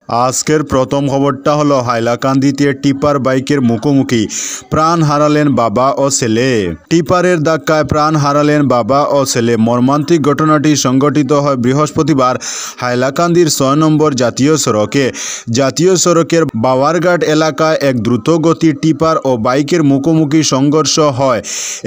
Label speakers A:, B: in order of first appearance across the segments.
A: আজকের প্রথম খবরটা হলো হাইলাকান্দিতে টিপার বাইকের মুখোমুখি প্রাণ হারালেন বাবা ও ছেলে। টিপারের ধাক্কায় প্রাণ হারালেন বাবা ও ছেলে। মর্মান্তিক ঘটনাটি সংঘটিত হয় বৃহস্পতিবার হাইলাকান্দির ৬ নম্বর জাতীয় সড়কে। জাতীয় সড়কের বাওয়ারঘাট এলাকায় এক দ্রুতগতি টিপার ও বাইকের মুখোমুখি সংঘর্ষ হয়।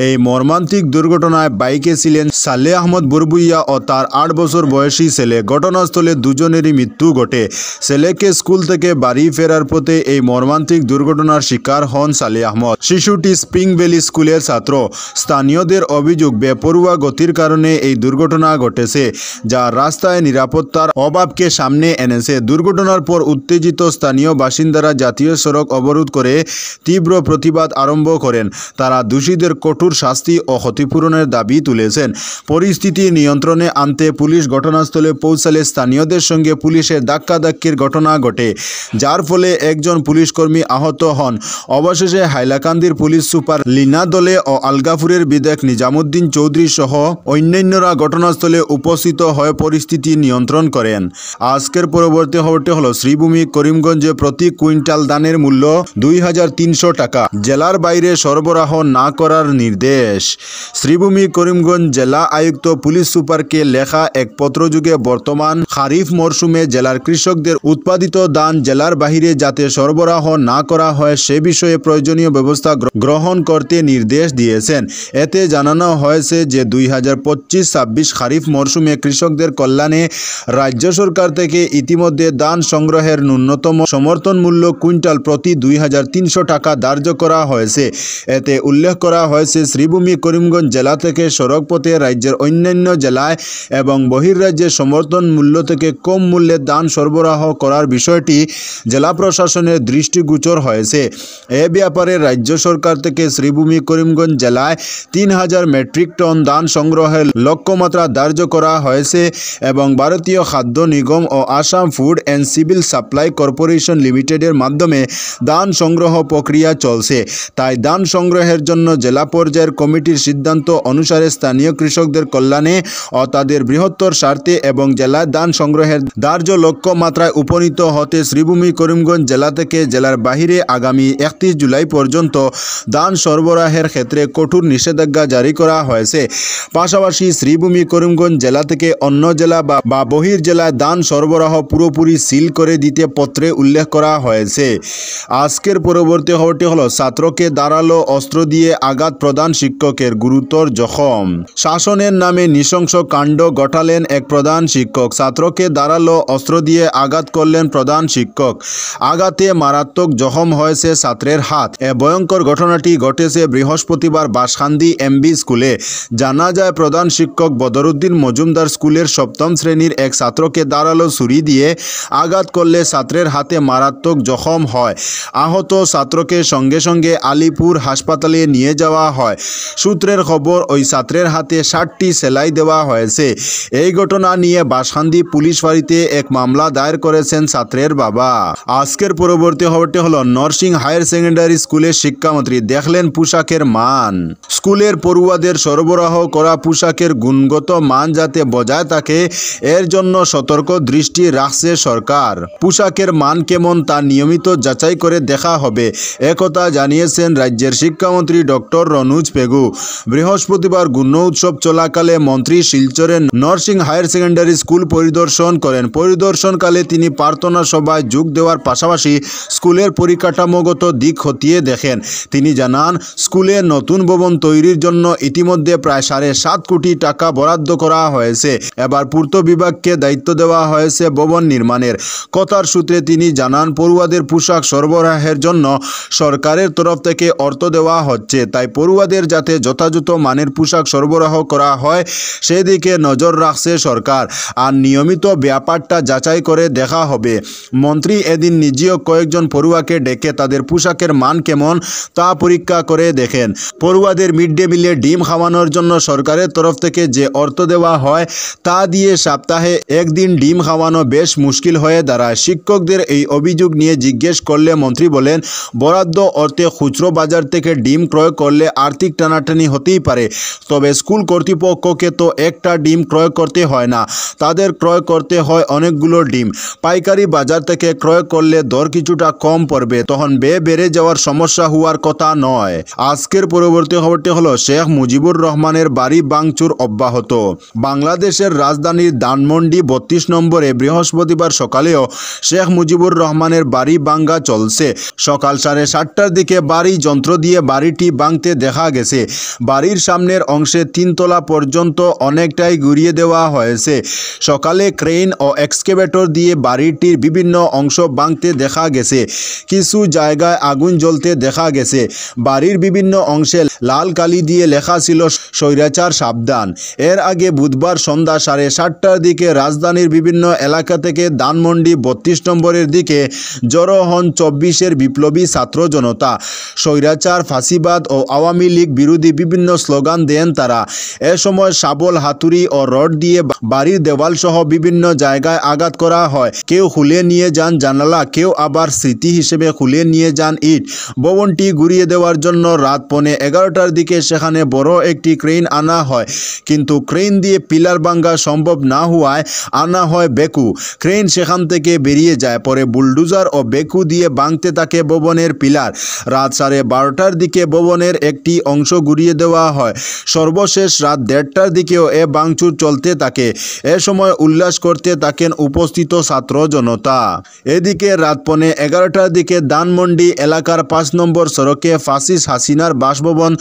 A: এই মর্মান্তিক দুর্ঘটনায় বাইকে ছিলেন সালেহ আহমদ বুরবুইয়া ও তার ৮ বছর বয়সী ছেলে। ঘটনাস্থলে দুজনেরই মৃত্যু ঘটে। ছেলেকে স্কুল থেকে বাড়ি ফেরার পথে এই মর্মান্তিক দুর্ঘটনার শিকার হন সালেহ আহমদ। শিশুটি স্প্রিং ভ্যালি স্কুলের ছাত্র। স্থানীয়দের অভিযোগ, বেপরোয়া গতির কারণে এই দুর্ঘটনা ঘটেছে, যা রাস্তায় নিরাপত্তার অভাবকে সামনে এনেছে। দুর্ঘটনার পর উত্তেজিত স্থানীয় বাসিন্দারা জাতীয় সড়ক অবরোধ করে তীব্র প্রতিবাদ আরম্ভ করেন। তারা দোষীদের কঠোর শাস্তি ও ক্ষতিপূরণের দাবি তুলেছেন। পরিস্থিতি নিয়ন্ত্রণে আনতে পুলিশ ঘটনাস্থলে পৌঁছালে স্থানীয়দের সঙ্গে পুলিশের ধাক্কাধাক্কির ঘটনা ঘটে, যার ফলে একজন পুলিশকর্মী আহত হন। অবশেষে হাইলাকান্দির পুলিশ সুপার লিনা দলে ও আলগাপুরের বিধায়ক নিজামুদ্দিন চৌধুরী সহ অন্যান্যরা ঘটনাস্থলে উপস্থিত হয়ে পরিস্থিতি নিয়ন্ত্রণ করেন। আজকের পরবর্তী খবরটি হলো শ্রীভূমি করিমগঞ্জে প্রতি কুইন্টাল ধানের মূল্য ২৩০০ টাকা জেলার বাইরে সরবরাহ না করার নির্দেশ। শ্রীভূমি করিমগঞ্জ জেলা আয়ুক্ত পুলিশ সুপারকে লেখা এক পত্রযোগে বর্তমান খারিফ মরশুমে জেলার কৃষকদের উৎপাদিত ধান জেলার বাহিরে যাতে সরবরাহ না করা হয় সে বিষয়ে প্রয়োজনীয় ব্যবস্থা গ্রহণ করতে নির্দেশ দিয়েছেন। এতে জানানো হয়েছে যে ২০২৫-২৬ খারিফ মরশুমে কৃষকদের কল্যাণে রাজ্য সরকার থেকে ইতিমধ্যে ধান সংগ্রহের ন্যূনতম সমর্থন মূল্য কুইন্টাল প্রতি ২৩০০ টাকা ধার্য করা হয়েছে। এতে উল্লেখ করা হয়েছে, শ্রীভূমি করিমগঞ্জ জেলা থেকে সড়কপথে রাজ্যের অন্যান্য জেলায় এবং বহির্রাজ্যে সমর্থন মূল্য থেকে কম মূল্যে ধান সরবরাহ করার বিষয়টি জেলা প্রশাসনের দৃষ্টিগোচর হয়েছে। এ ব্যাপারে রাজ্য সরকার থেকে শ্রীভূমি করিমগঞ্জ জেলায় ৩০০০ মেট্রিক টন ধান সংগ্রহের লক্ষ্যমাত্রা ধার্য করা হয়েছে এবং ভারতীয় খাদ্য নিগম ও Assam food and civil supply corporation লিমিটেডের মাধ্যমে ধান সংগ্রহ প্রক্রিয়া চলছে। তাই ধান সংগ্রহের জন্য জেলা পর্যায়ের কমিটির সিদ্ধান্ত অনুসারে স্থানীয় কৃষকদের কল্যাণে ও তাদের বৃহত্তর স্বার্থে এবং জেলায় ধান সংগ্রহের ধার্য লক্ষ্যমাত্রায় উপনীত হতে শ্রীভূমি করিমগঞ্জ জেলা থেকে জেলার বাহিরে আগামী ৩১ জুলাই পর্যন্ত ধান সরবরাহের ক্ষেত্রে কঠোর নিষেধাজ্ঞা জারি করা হয়েছে। পাশাপাশি শ্রীভূমি করিমগঞ্জ জেলা থেকে অন্য জেলা বা বহির জেলায় ধান সরবরাহ পুরোপুরি সিল করে দিতে পত্রে উল্লেখ করা হয়েছে। আজকের পরবর্তী খবরটি হলো ছাত্রকে ধারালো অস্ত্র দিয়ে আঘাত, প্রধান শিক্ষকের গুরুতর জখম। শাসনের নামে নৃশংস কাণ্ড ঘটালেন এক প্রধান শিক্ষক। ছাত্রকে ধারালো অস্ত্র দিয়ে আঘাত করলেন প্রধান শিক্ষক। আঘাতে মারাত্মক জখম হয়েছে ছাত্রের হাত। এ ভয়ঙ্কর ঘটনাটি ঘটেছে বৃহস্পতিবার বাঁশখান্দি এমবি স্কুলে। জানা যায়, প্রধান শিক্ষক বদরুদ্দিন মজুমদার স্কুলের ৭ম শ্রেণীর এক ছাত্রকে ধারালো ছুরি দিয়ে আঘাত করলে ছাত্রের হাতে মারাত্মক জখম হয়। আহত ছাত্রকে সঙ্গে সঙ্গে আলিপুর হাসপাতালে নিয়ে যাওয়া হয়। সূত্রের খবর, ওই ছাত্রের হাতে ৬০টি সেলাই দেওয়া হয়েছে। এই ঘটনা নিয়ে বাঁশখান্দি পুলিশ ফাঁড়িতে এক মামলা দায়ের করেছেন ছাত্রের বাবা। আজকের পরবর্তী খবরটি হলো নরসিং হায়ার সেকেন্ডারি স্কুলের শিক্ষামন্ত্রী দেখলেন পোশাকের মান। স্কুলের পড়ুয়াদের সরবরাহ করা পোশাকের গুণগত মান যাতে বজায় থাকে এর জন্য সতর্ক দৃষ্টি রাখছে সরকার। পোশাকের মান কেমন তা নিয়মিত যাচাই করে দেখা হবে, একথা জানিয়েছেন রাজ্যের শিক্ষামন্ত্রী ডক্টর রনোজ পেগু। বৃহস্পতিবার গুণ উৎসব চলাকালে মন্ত্রী শিলচরের নরসিং হায়ার সেকেন্ডারি স্কুল পরিদর্শন করেন। পরিদর্শনকালে তিনি প্রার্থনা সভায় যোগ দেওয়ার পাশাপাশি স্কুলের পরিকাঠামোগত দিক খতিয়ে দেখেন। তিনি জানান, স্কুলে নতুন ভবন তৈরির জন্য ইতিমধ্যে প্রায় ৭.৫ কোটি টাকা বরাদ্দ করা হয়েছে। এবার পূর্ত বিভাগকে দায়িত্ব দেওয়া হয়েছে ভবন নির্মাণের। কথার সূত্রে তিনি জানান, পড়ুয়াদের পোশাক সরবরাহের জন্য সরকারের তরফ থেকে অর্থ দেওয়া হচ্ছে। তাই পড়ুয়াদের যাতে যথাযথ মানের পোশাক সরবরাহ করা হয় সেদিকে নজর রাখছে সরকার। আর নিয়মিত ব্যাপারটা যাচাই করে দেখা হবে। মন্ত্রী এদিন নিজেও কয়েকজন পড়ুয়াকে ডেকে তাদের পোশাকের মান কেমন তা পরীক্ষা করে দেখেন। পড়ুয়াদের মিড ডে মিলে ডিম খাওয়ানোর জন্য সরকারের তরফ থেকে যে অর্থ দেওয়া হয় তা দিয়ে সপ্তাহে একদিন ডিম খাওয়ানো বেশ মুশকিল হয়ে দাঁড়ায়। শিক্ষকদের এই অভিযোগ নিয়ে জিজ্ঞেস করলে মন্ত্রী বলেন, বরাদ্দ অর্থে খুচরো বাজার থেকে ডিম ক্রয় করলে আর্থিক টানাটানি হতেই পারে, তবে স্কুল কর্তৃপক্ষকে তো একটা ডিম ক্রয় করতে হয় না, তাদের ক্রয় করতে হয় অনেকগুলো ডিম। পাইকারি পাইকারি বাজার থেকে ক্রয় করলে দর কিছুটা কম পড়বে, তখন বেড়ে যাওয়ার সমস্যা হওয়ার কথা নয়। আজকের পরবর্তী খবরটি হলো শেখ মুজিবুর রহমানের বাড়ি ভাঙচুর অব্যাহত। বাংলাদেশের রাজধানীর ধানমন্ডি 32 নম্বরে বৃহস্পতিবার সকালেও শেখ মুজিবুর রহমানের বাড়ি ভাঙা চলছে। সকাল 7:30টার দিকে বাড়ি যন্ত্র দিয়ে বাড়িটি ভাঙতে দেখা গেছে। বাড়ির সামনের অংশে 3 তলা পর্যন্ত অনেকটাই গুড়িয়ে দেওয়া হয়েছে। সকালে ক্রেন ও এক্সকেভেটর দিয়ে বাড়িটির বিভিন্ন অংশ ভাঙতে দেখা গেছে। কিছু জায়গায় আগুন জ্বলতে দেখা গেছে। বাড়ির বিভিন্ন অংশে লাল কালি দিয়ে লেখা ছিল স্বৈরাচার সাবধান। এর আগে বুধবার সন্ধ্যা 7:30টার দিকে রাজধানীর বিভিন্ন এলাকা থেকে ধানমন্ডি 32 নম্বরের দিকে জড়ো হন 24-এর বিপ্লবী ছাত্র জনতা। স্বৈরাচার, ফাঁসিবাদ ও আওয়ামী লীগ বিরোধী বিভিন্ন স্লোগান দেন তারা। এ সময় শাবল, হাতুড়ি ও রড দিয়ে বাড়ির দেওয়াল সহ বিভিন্ন জায়গায় আঘাত করা হয়। কেউ খুলে নিয়ে যান জানালা, কেউ আবার স্মৃতি হিসেবে খুলে নিয়ে যান ইট। ভবনটি ঘুরিয়ে দেওয়ার জন্য রাত 11:15টার দিকে সেখানে বড় একটি ক্রেন আনা হয়, কিন্তু ক্রেন দিয়ে পিলার ভাঙা সম্ভব না হওয়ায় আনা হয় বেকু। ক্রেন সেখান থেকে বেরিয়ে যায়। পরে বুলডোজার ও বেকু দিয়ে ভাঙতে থাকে ভবনের পিলার। রাত 12:30টার দিকে ভবনের একটি অংশ ঘুরিয়ে দেওয়া হয়। সর্বশেষ রাত 1:30টার দিকেও এ ভাঙচুর চলতে থাকে। এ সময় উল্লাস করতে থাকেন উপস্থিত ছাত্র জনতা। এদিকে রাত 11:15টার দিকে ধানমন্ডি এলাকার 5 নম্বর সড়কে ফাসিস হাসিনার বাসভবন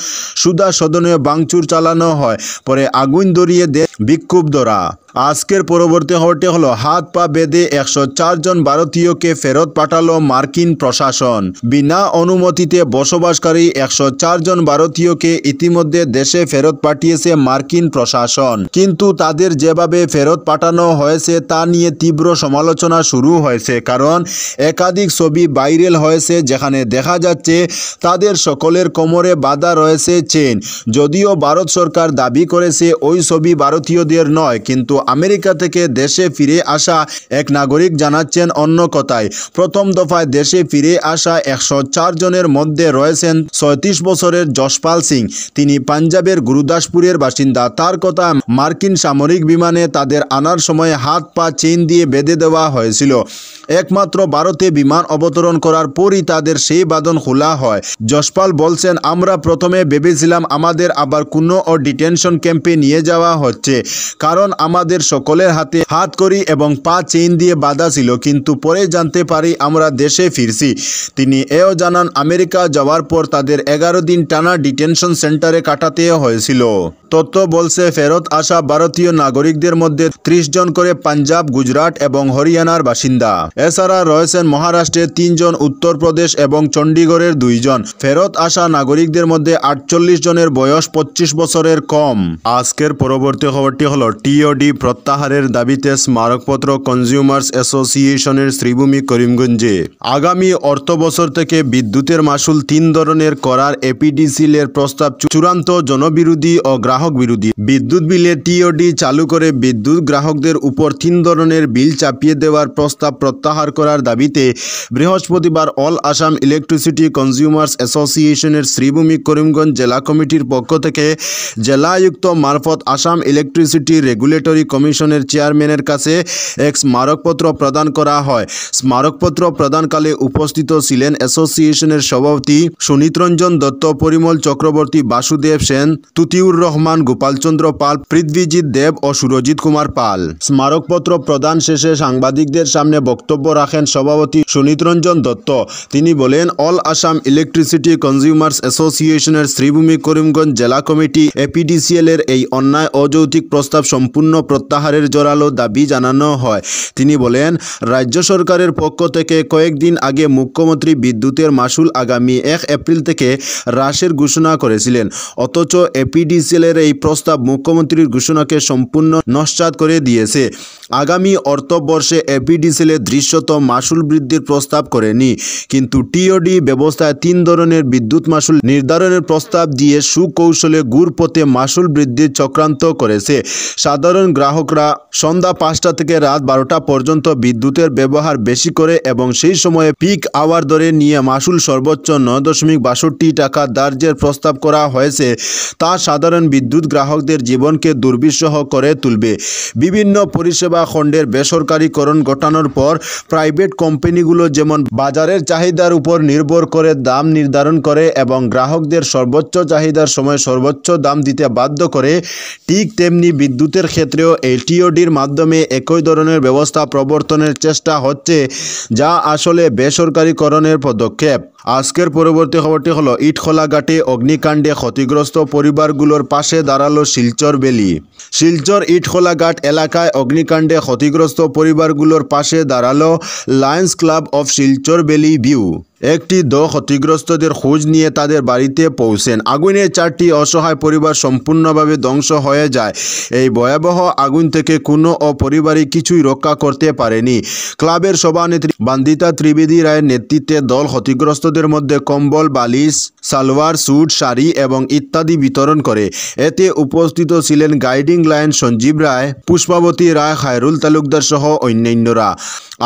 A: সুধা সদনে ভাঙচুর চালানো হয়। পরে আগুন ধরিয়ে দেয় বিক্ষুব্ধরা। আজকের পরবর্তী খবরটি হলো হাত পা বেঁধে 104 জন ভারতীয়কে ফেরত পাঠালো মার্কিন প্রশাসন। বিনা অনুমতিতে বসবাসকারী 104 জন ভারতীয়কে ইতিমধ্যে দেশে ফেরত পাঠিয়েছে মার্কিন প্রশাসন। কিন্তু তাদের যেভাবে ফেরত পাঠানো হয়েছে তা নিয়ে তীব্র সমালোচনা শুরু হয়েছে, কারণ একাধিক ছবি ভাইরাল হয়েছে যেখানে দেখা যাচ্ছে তাদের সকলের কোমরে বাঁধা রয়েছে চেন। যদিও ভারত সরকার দাবি করেছে ওই ছবি ভারতীয়দের নয়, কিন্তু আমেরিকা থেকে দেশে ফিরে আসা এক নাগরিক জানাচ্ছেন অন্য কথায়। প্রথম দফায় দেশে ফিরে আসা 104 জনের মধ্যে রয়েছেন 36 বছরের যশপাল সিং। তিনি পাঞ্জাবের গুরুদাসপুরের বাসিন্দা। তার কথা, মার্কিন সামরিক বিমানে তাদের আনার সময় হাত পা চেইন দিয়ে বেঁধে দেওয়া হয়েছিল। একমাত্র ভারতে বিমান অবতরণ করার পরই তাদের সেই বাঁধন খোলা হয়। যশপাল বলছেন, আমরা প্রথমে ভেবেছিলাম আমাদের আবার কোনো ডিটেনশন ক্যাম্পে নিয়ে যাওয়া হচ্ছে, কারণ আমাদের সকলের হাতে হাতকড়ি এবং পা চেইন দিয়ে বাঁধা ছিল, কিন্তু পরে জানতে পারি আমরা দেশে ফিরছি। তিনি এও জানান, আমেরিকা যাওয়ার পর তাদের 11 দিন টানা ডিটেনশন সেন্টারে কাটাতে হয়েছিল। তথ্য বলছে, ফেরত আসা ভারতীয় নাগরিকদের মধ্যে 30 জন করে পাঞ্জাব, গুজরাট এবং হরিয়ানার বাসিন্দা। এছাড়া রয়েছেন মহারাষ্ট্রের 3 জন, উত্তরপ্রদেশ এবং চণ্ডীগড়ের 2 জন। ফেরত আসা নাগরিকদের মধ্যে 48 জনের বয়স 25 বছরের কম। আজকের পরবর্তী খবরটি হলো টিওডি প্রত্যাহারের দাবিতে স্মারকপত্র কনজিউমার্স অ্যাসোসিয়েশনের শ্রীভূমি করিমগঞ্জে। আগামী অর্থবছর থেকে বিদ্যুতের মাশুল 3 ধরনের করার এপিডিসিএল-এর প্রস্তাব চূড়ান্ত জনবিরোধী ও গ্রাহক বিরোধী। বিদ্যুৎ বিলে টিওডি চালু করে বিদ্যুৎ গ্রাহকদের উপর 3 ধরনের বিল চাপিয়ে দেওয়ার প্রস্তাব প্রত্যাহার করার দাবিতে বৃহস্পতিবার অল আসাম ইলেকট্রিসিটি কনজিউমার্স অ্যাসোসিয়েশনের শ্রীভূমি করিমগঞ্জ জেলা কমিটির পক্ষ থেকে জেলা আয়ুক্ত মারফত আসাম ইলেকট্রিসিটি রেগুলেটরি কমিশনের চেয়ারম্যানের কাছে এক স্মারকপত্র প্রদান করা হয়। স্মারকপত্র প্রদানকালে উপস্থিত ছিলেন অ্যাসোসিয়েশনের সভাপতি সুনীতরঞ্জন দত্ত, পরিমল চক্রবর্তী, বাসুদেব সেন, তুতিউর রহমান, গোপালচন্দ্র পাল, পৃথ্বীজিৎ দেব ও সুরজিৎ কুমার পাল। স্মারকপত্র প্রদান শেষে সাংবাদিকদের সামনে বক্তব্য রাখেন সভাপতি সুনীতরঞ্জন দত্ত। তিনি বলেন, অল আসাম ইলেকট্রিসিটি কনজিউমার্স অ্যাসোসিয়েশনের শ্রীভূমি করিমগঞ্জ জেলা কমিটি এপিডিসিএল-এর এই অন্যায় অযৌক্তিক প্রস্তাব সম্পূর্ণ প্রত্যাহারের জোরালো দাবি জানানো হয়। তিনি বলেন, রাজ্য সরকারের পক্ষ থেকে কয়েকদিন আগে মুখ্যমন্ত্রী বিদ্যুতের মাশুল আগামী 1 এপ্রিল থেকে হ্রাসের ঘোষণা করেছিলেন, অথচ এপিডিসিএল-এর এই প্রস্তাব মুখ্যমন্ত্রীর ঘোষণাকে সম্পূর্ণ নস্যাৎ করে দিয়েছে। আগামী অর্থবর্ষে এপিডিসিএল দৃশ্যত মাশুল বৃদ্ধির প্রস্তাব করেনি, কিন্তু টিওডি ব্যবস্থায় 3 ধরনের বিদ্যুৎ মাশুল নির্ধারণের প্রস্তাব দিয়ে সুকৌশলে ঘুরপথে মাশুল বৃদ্ধির চক্রান্ত করেছে। সাধারণ গ্রাহকরা সন্ধ্যা 5টা থেকে রাত 12টা পর্যন্ত বিদ্যুতের ব্যবহার বেশি করে এবং সেই সময়ে পিক আওয়ার ধরে নিয়ে মাসুল সর্বোচ্চ 9.62 টাকা ধার্যের প্রস্তাব করা হয়েছে, তা সাধারণ বিদ্যুৎ গ্রাহকদের জীবনকে দুর্বিষহ করে তুলবে। বিভিন্ন পরিষেবা খণ্ডের বেসরকারীকরণ ঘটানোর পর প্রাইভেট কোম্পানিগুলো যেমন বাজারের চাহিদার উপর নির্ভর করে দাম নির্ধারণ করে এবং গ্রাহকদের সর্বোচ্চ চাহিদার সময় সর্বোচ্চ দাম দিতে বাধ্য করে, ঠিক তেমনি বিদ্যুতের ক্ষেত্রেও এলটিওডির মাধ্যমে একই ধরনের ব্যবস্থা প্রবর্তনের চেষ্টা হচ্ছে, যা আসলে বেসরকারীকরণের পদক্ষেপ। আজকের পরবর্তী খবরটি হলো ইটখোলাঘাটে অগ্নিকাণ্ডে ক্ষতিগ্রস্ত পরিবারগুলোর পাশে দাঁড়ালো শিলচর ভ্যালি। শিলচর ইটখোলাঘাট এলাকায় অগ্নিকাণ্ডে ক্ষতিগ্রস্ত পরিবারগুলোর পাশে দাঁড়ালো Lions club of Silchar valley view. একটি দল ক্ষতিগ্রস্তদের খোঁজ নিয়ে তাদের বাড়িতে পৌঁছেন। আগুনে 4টি অসহায় পরিবার সম্পূর্ণভাবে ধ্বংস হয়ে যায়। এই ভয়াবহ আগুন থেকে কোনো অপরিবারই কিছুই রক্ষা করতে পারেনি। ক্লাবের সভানেত্রী বান্দিতা ত্রিবেদী রায়ের নেতৃত্বে দল ক্ষতিগ্রস্তদের মধ্যে কম্বল, বালিশ, সালোয়ার স্যুট, শাড়ি এবং ইত্যাদি বিতরণ করে। এতে উপস্থিত ছিলেন গাইডিং লাইন সঞ্জীব রায়, পুষ্পাবতী রায়, খায়রুল তালুকদার সহ অন্যান্যরা।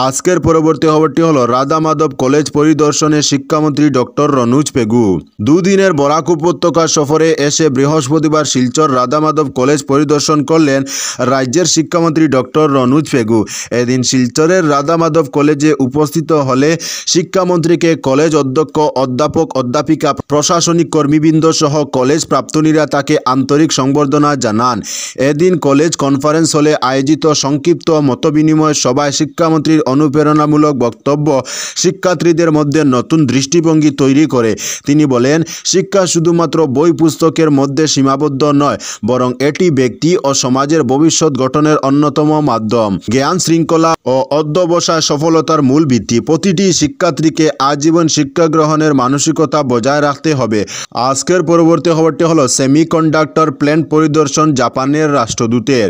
A: আজকের পরবর্তী খবরটি হলো রাধা মাধব কলেজ পরিদর্শনে শিক্ষামন্ত্রী ডক্টর রনুজ পেগু। দুদিনের বরাক উপত্যকা সফরে এসে বৃহস্পতিবার শিলচর রাধা মাধব কলেজ পরিদর্শন করলেন রাজ্যের শিক্ষামন্ত্রী ডক্টর রনুজ পেগু। এদিন শিলচরের রাধা মাধব কলেজে উপস্থিত হলে শিক্ষামন্ত্রীকে কলেজ অধ্যক্ষ, অধ্যাপক, অধ্যাপিকা, প্রশাসনিক কর্মীবৃন্দ সহ কলেজ প্রাক্তনীরা তাকে আন্তরিক সংবর্ধনা জানান। এদিন কলেজ কনফারেন্স হলে আয়োজিত সংক্ষিপ্ত মতবিনিময় সভায় শিক্ষামন্ত্রীর অনুপ্রেরণামূলক বক্তব্য শিক্ষার্থীদের মধ্যে নতুন দৃষ্টিভঙ্গি তৈরি করে। তিনি বলেন, শিক্ষা শুধুমাত্র বই পুস্তকের মধ্যে সীমাবদ্ধ নয়, বরং এটি ব্যক্তি ও সমাজের ভবিষ্যৎ গঠনের অন্যতম মাধ্যম। জ্ঞান শৃঙ্খলা ও অধ্যবসায় সফলতার মূল ভিত্তি। প্রতিটি শিক্ষার্থীকে আজীবন শিক্ষা গ্রহণের মানসিকতা বজায় রাখতে হবে। আজকের পরবর্তী খবরটি হলো সেমিকন্ডাক্টর প্ল্যান্ট পরিদর্শন জাপানের রাষ্ট্রদূতের।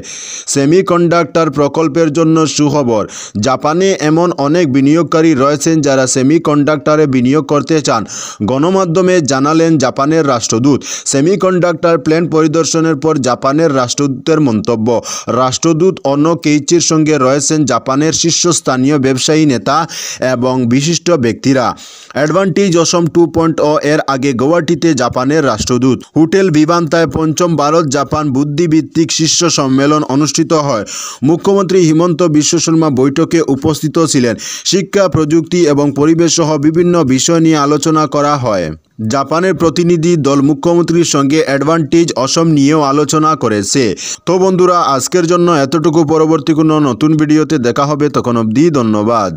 A: সেমিকন্ডাক্টর প্রকল্পের জন্য সুখবর। জাপানে এমন অনেক বিনিয়োগকারী রয়েছেন যারা সেমিকন্ডাক্টরে বিনিয়োগ করতে চান। গণমাধ্যমে জানালেন জাপানের রাষ্ট্রদূত। সেমিকন্ডাক্টর প্ল্যান্ট পরিদর্শনের পর জাপানের রাষ্ট্রদূতের মন্তব্য। রাষ্ট্রদূত অনো কেইচির সঙ্গে রয়েছেন জাপানের শীর্ষস্থানীয় ব্যবসায়ী নেতা এবং বিশিষ্ট ব্যক্তিরা। অ্যাডভান্টেজ অসম 2.0 এর আগে গৌহাটিতে জাপানের রাষ্ট্রদূত। হোটেল বিভান্তায় 5ম ভারত জাপান বুদ্ধিভিত্তিক শীর্ষ সম্মেলন অনুষ্ঠিত হয়। মুখ্যমন্ত্রী হিমন্ত বিশ্ব শর্মা বৈঠকে উপস্থিত ছিলেন। শিক্ষা, প্রযুক্তি এবং পরিবেশ সহ বিভিন্ন বিষয় নিয়ে আলোচনা করা হয়। জাপানের প্রতিনিধি দল মুখ্যমন্ত্রীর সঙ্গে অ্যাডভান্টেজ অসম নিয়েও আলোচনা করেছে। তো বন্ধুরা, আজকের জন্য এতটুকু। পরবর্তী কোনো নতুন ভিডিওতে দেখা হবে, তখন অবধি ধন্যবাদ।